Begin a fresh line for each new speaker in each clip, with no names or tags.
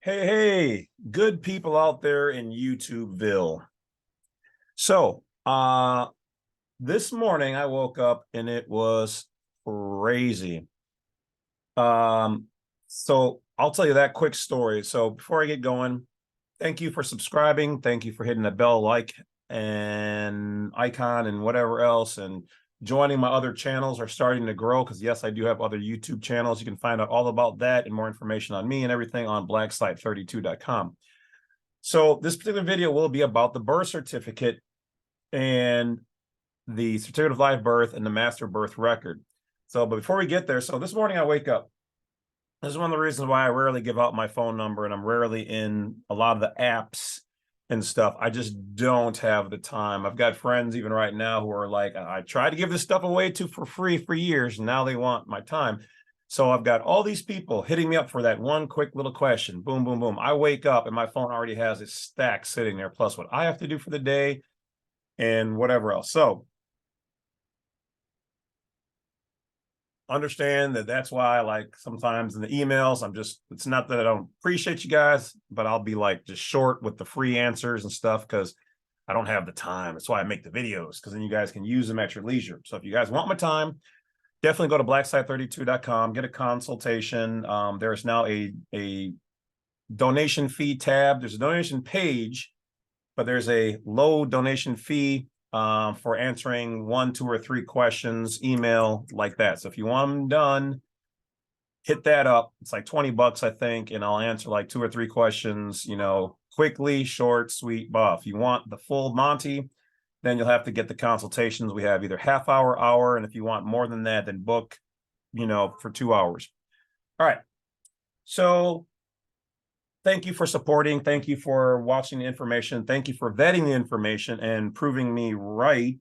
Hey, good people out there in YouTubeville. So, this morning I woke up and it was crazy. So I'll tell you that quick story. So before I get going, thank you for subscribing. Thank you for hitting the bell like and icon and whatever else, and joining my other channels are starting to grow, because yes, I do have other YouTube channels. You can find out all about that and more information on me and everything on blacksite32.com. So this particular video will be about the birth certificate and the certificate of live birth and the master birth record. So, but before we get there, so this morning I wake up. This is one of the reasons why I rarely give out my phone number, and I'm rarely in a lot of the apps and stuff. I just don't have the time. I've got friends even right now who are like, I tried to give this stuff away for free for years, and now they want my time. So I've got all these people hitting me up for that one quick little question. Boom, boom, boom. I wake up and my phone already has a stack sitting there, plus what I have to do for the day and whatever else. So understand that that's why, like, sometimes in the emails, it's not that I don't appreciate you guys, but I'll be like just short with the free answers and stuff because I don't have the time. That's why I make the videos, because then you guys can use them at your leisure. So if you guys want my time, definitely go to blacksite32.com, get a consultation. There's now a donation fee tab. There's a donation page, but there's a low donation fee for answering 1, 2, or 3 questions, email, like that. So if you want them done, hit that up. It's like $20, I think, and I'll answer like 2 or 3 questions, quickly, short, sweet, buff. You want the full Monty, then you'll have to get the consultations. We have either half hour, and if you want more than that, then book, for 2 hours. All right. So thank you for supporting. Thank you for watching the information. Thank you for vetting the information and proving me right,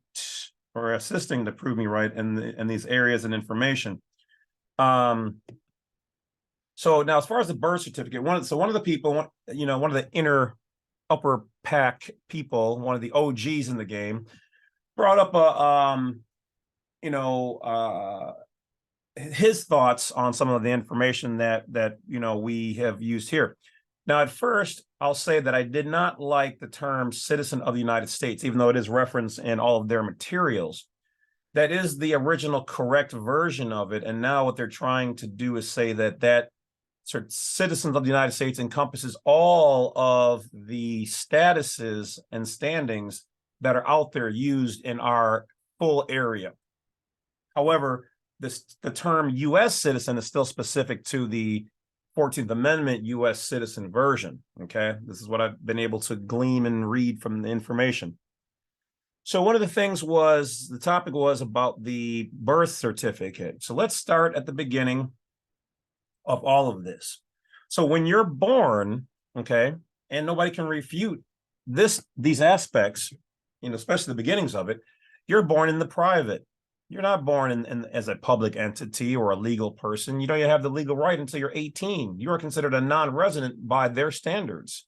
or assisting to prove me right in these areas and information. So now, as far as the birth certificate, one of the people, one of the inner upper pack people, one of the OGs in the game, brought up his thoughts on some of the information that we have used here. Now, at first, I'll say that I did not like the term citizen of the United States, even though it is referenced in all of their materials. That is the original correct version of it. And now what they're trying to do is say that sort of citizens of the United States encompasses all of the statuses and standings that are out there used in our full area. However, the term U.S. citizen is still specific to the 14th Amendment U.S. citizen version. Okay, this is what I've been able to glean and read from the information. So one of the things the topic was about the birth certificate. So let's start at the beginning of all of this. So when you're born, okay, and nobody can refute these aspects, especially the beginnings of it, you're born in the private. You're not born as a public entity or a legal person. You don't have the legal right until you're 18. You are considered a non-resident by their standards,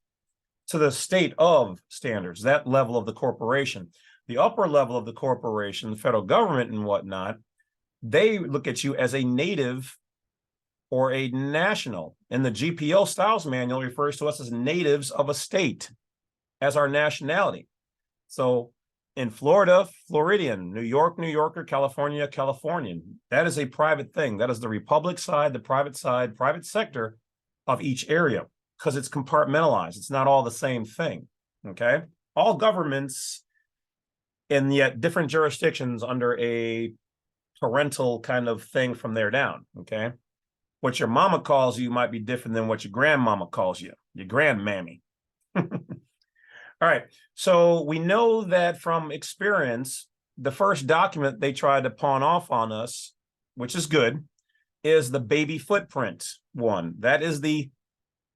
to the state of standards, that level of the corporation. The upper level of the corporation, the federal government and whatnot, they look at you as a native or a national. And the GPO Styles Manual refers to us as natives of a state as our nationality. So in Florida, Floridian; New York, New Yorker; California, Californian. That is a private thing. That is the republic side, the private side, private sector of each area, because it's compartmentalized. It's not all the same thing, okay? All governments, and yet different jurisdictions under a parental kind of thing from there down, okay? What your mama calls you might be different than what your grandmama calls you, your grandmammy. All right, so we know that from experience, the first document they tried to pawn off on us, which is good, is the baby footprint one. That is the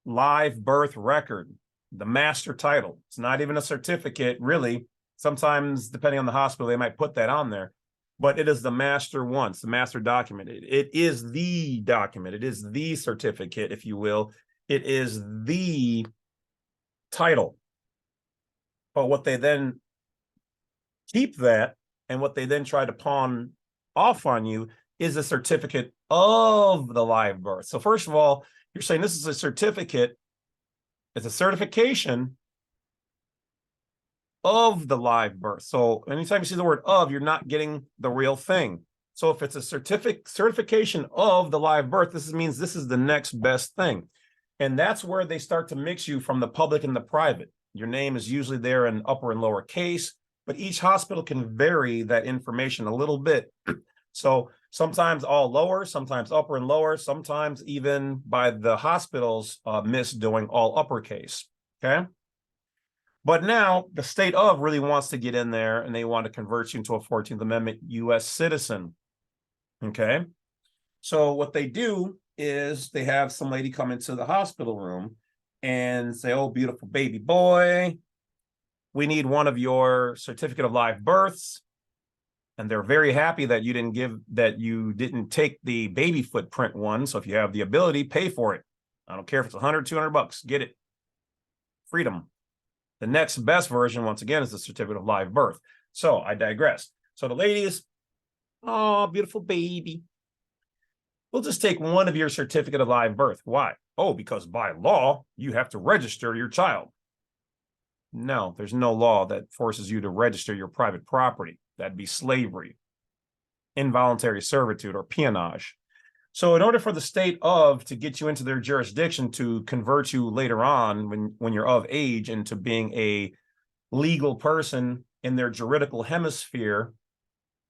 live birth record, the master title. It's not even a certificate, really. Sometimes, depending on the hospital, they might put that on there, but it is the master one. It's the master document. It is the document. It is the certificate, if you will. It is the title. But what they then keep that, and what they then try to pawn off on you, is a certificate of the live birth. So first of all, you're saying this is a certificate It's a certification of the live birth. So anytime you see the word of, you're not getting the real thing. So if it's a certification of the live birth, this means this is the next best thing. And that's where they start to mix you from the public and the private. Your name is usually there in upper and lower case, but each hospital can vary that information a little bit. So sometimes all lower, sometimes upper and lower, sometimes even by the hospitals doing all uppercase, okay? But now the state of really wants to get in there and they want to convert you into a 14th Amendment U.S. citizen, okay? So what they do is they have some lady come into the hospital room and say, oh, beautiful baby boy, we need one of your certificate of live births. And they're very happy that you didn't take the baby footprint one. So if you have the ability, pay for it. I don't care if it's 100, 200 bucks, get it. Freedom. The next best version, once again, is the certificate of live birth. So I digress. So the ladies, oh, beautiful baby. We'll just take one of your certificate of live birth. Why? Oh, because by law, you have to register your child. No, there's no law that forces you to register your private property. That'd be slavery, involuntary servitude, or peonage. So in order for the state of to get you into their jurisdiction to convert you later on when you're of age into being a legal person in their juridical hemisphere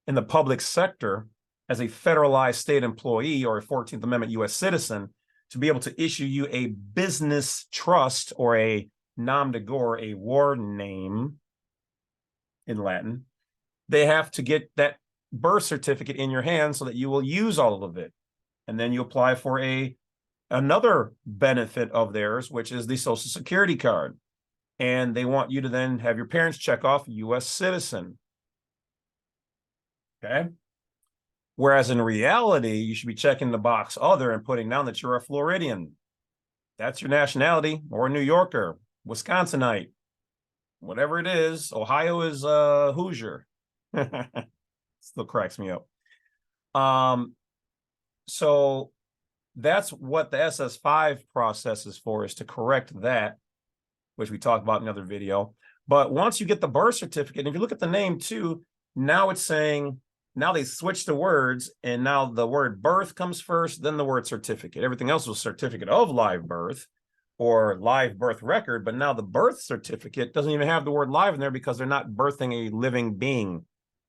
in the public sector as a federalized state employee or a 14th Amendment U.S. citizen, to be able to issue you a business trust or a nom de gore, a war name in Latin, they have to get that birth certificate in your hand so that you will use all of it. And then you apply for another benefit of theirs, which is the Social Security card. And they want you to then have your parents check off U.S. citizen. Okay. Whereas in reality, you should be checking the box other and putting down that you're a Floridian. That's your nationality, or a New Yorker, Wisconsinite, whatever it is. Ohio is Hoosier. Still cracks me up. So that's what the SS5 process is for, is to correct that, which we talked about in another video. But once you get the birth certificate, and if you look at the name too, now it's saying, now they switch the words, and now the word birth comes first, then the word certificate. Everything else was certificate of live birth or live birth record, but now the birth certificate doesn't even have the word live in there because they're not birthing a living being.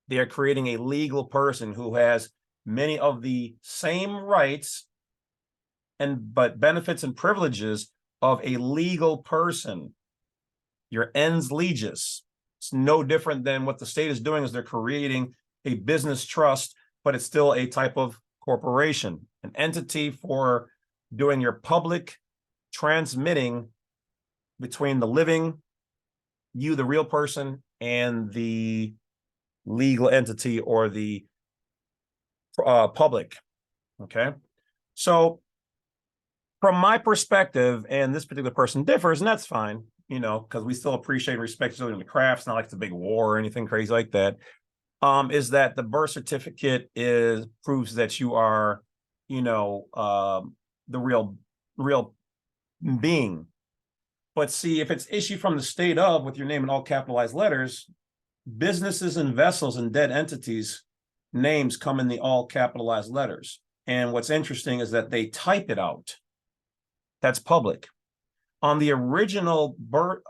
They are creating a legal person who has many of the same rights but benefits and privileges of a legal person. Your ens legis. It's no different than what the state is doing, is they're creating a business trust, but it's still a type of corporation, an entity for doing your public transmitting between the living, you, the real person, and the legal entity or the public. Okay. So from my perspective, and this particular person differs, and that's fine, you know, because we still appreciate and respect each other in the craft. It's not like it's a big war or anything crazy like that. Is that the birth certificate proves that you are, you know, the real being. But see, if it's issued from the state of with your name in all capitalized letters, businesses and vessels and dead entities names come in the all capitalized letters. And what's interesting is that they type it out. That's public. On the original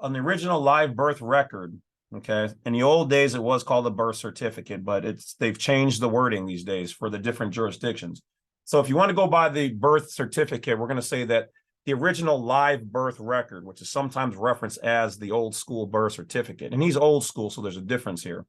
live birth record, okay, in the old days it was called a birth certificate, but they've changed the wording these days for the different jurisdictions. So if you want to go by the birth certificate, we're going to say that the original live birth record, which is sometimes referenced as the old school birth certificate, and he's old school, so there's a difference here.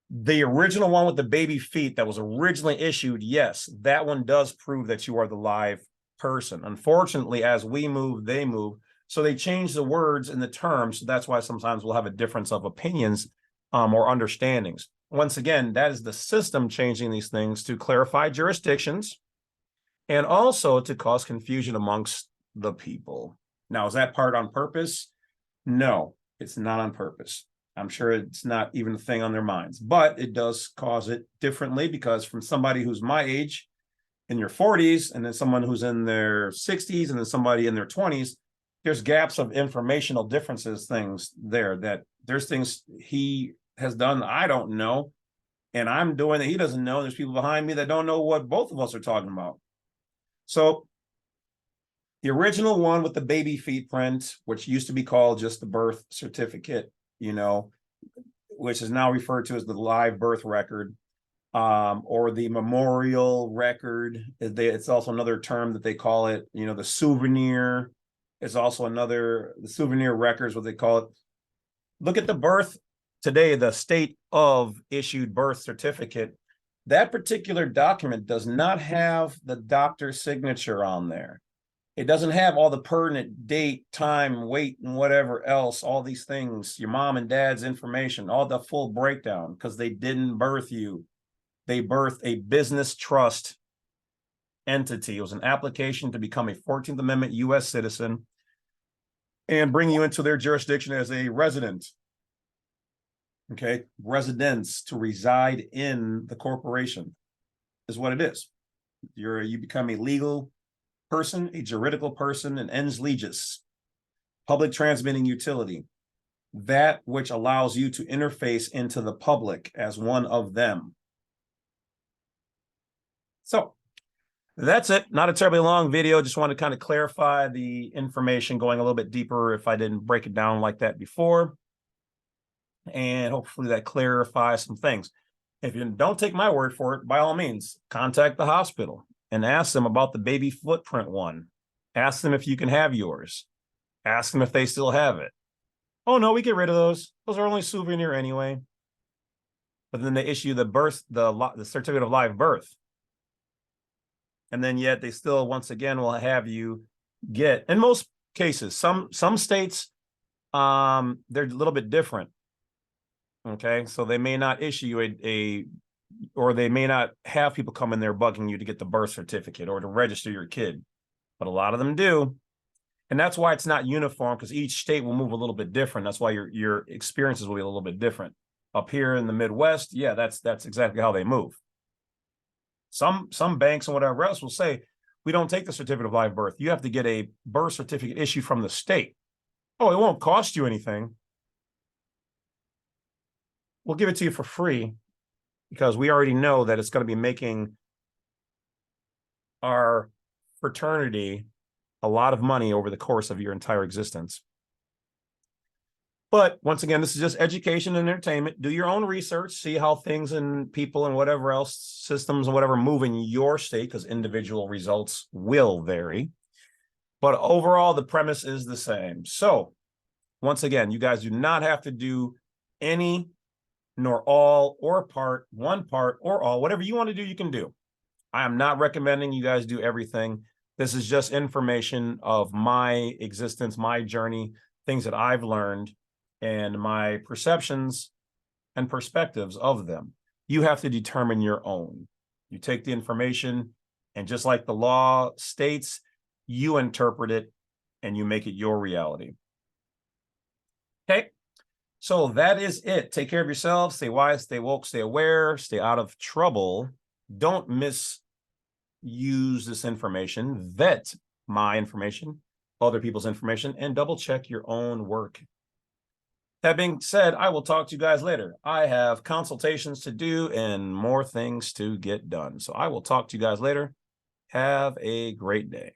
The original one with the baby feet that was originally issued, yes, that one does prove that you are the live person. Unfortunately, as we move, they move. So they change the words and the terms. So that's why sometimes we'll have a difference of opinions or understandings. Once again, that is the system changing these things to clarify jurisdictions and also to cause confusion amongst the people. Now, is that part on purpose? No, it's not on purpose. I'm sure it's not even a thing on their minds, but it does cause it differently, because from somebody who's my age in your 40s, and then someone who's in their 60s, and then somebody in their 20s, there's gaps of informational differences, things there that there's things he has done I don't know, and I'm doing that he doesn't know. There's people behind me that don't know what both of us are talking about. So the original one with the baby feet print, which used to be called just the birth certificate, you know, which is now referred to as the live birth record, or the memorial record. It's also another term that they call it, you know, the souvenir. It's also the souvenir records, what they call it. Look at the birth today, the state of issued birth certificate. That particular document does not have the doctor's signature on there. It doesn't have all the pertinent date, time, weight, and whatever else, all these things, your mom and dad's information, all the full breakdown, because they didn't birth you. They birthed a business trust entity. It was an application to become a 14th Amendment U.S. citizen and bring you into their jurisdiction as a resident. Okay, residence, to reside in the corporation is what it is. You become a legal person, a juridical person, an ens legis, public transmitting utility, that which allows you to interface into the public as one of them. So that's it. Not a terribly long video. Just want to kind of clarify the information, going a little bit deeper if I didn't break it down like that before. And hopefully that clarifies some things. If you don't take my word for it, by all means, contact the hospital and ask them about the baby footprint one. Ask them if you can have yours. Ask them if they still have it. Oh, no, we get rid of those. Those are only souvenir anyway. But then they issue the certificate of live birth. And then yet they still, once again, will have you get, in most cases, some states, they're a little bit different. Okay, so they may not issue or they may not have people come in there bugging you to get the birth certificate or to register your kid, but a lot of them do. And that's why it's not uniform, because each state will move a little bit different. That's why your experiences will be a little bit different. Up here in the Midwest, yeah, that's exactly how they move. Some banks and whatever else will say, we don't take the certificate of live birth. You have to get a birth certificate issued from the state. Oh, it won't cost you anything. We'll give it to you for free, because we already know that it's going to be making our fraternity a lot of money over the course of your entire existence. But once again, this is just education and entertainment. Do your own research, see how things and people and whatever else, systems and whatever, move in your state, because individual results will vary. But overall, the premise is the same. So once again, you guys do not have to do any, nor all, or part, one part, or all. Whatever you want to do, you can do. I am not recommending you guys do everything. This is just information of my existence, my journey, things that I've learned, and my perceptions and perspectives of them. You have to determine your own. You take the information, and just like the law states, you interpret it and you make it your reality. Okay, so that is it. Take care of yourselves. Stay wise, stay woke, stay aware, stay out of trouble. Don't misuse this information. Vet my information, other people's information, and double check your own work. That being said, I will talk to you guys later. I have consultations to do and more things to get done. So I will talk to you guys later. Have a great day.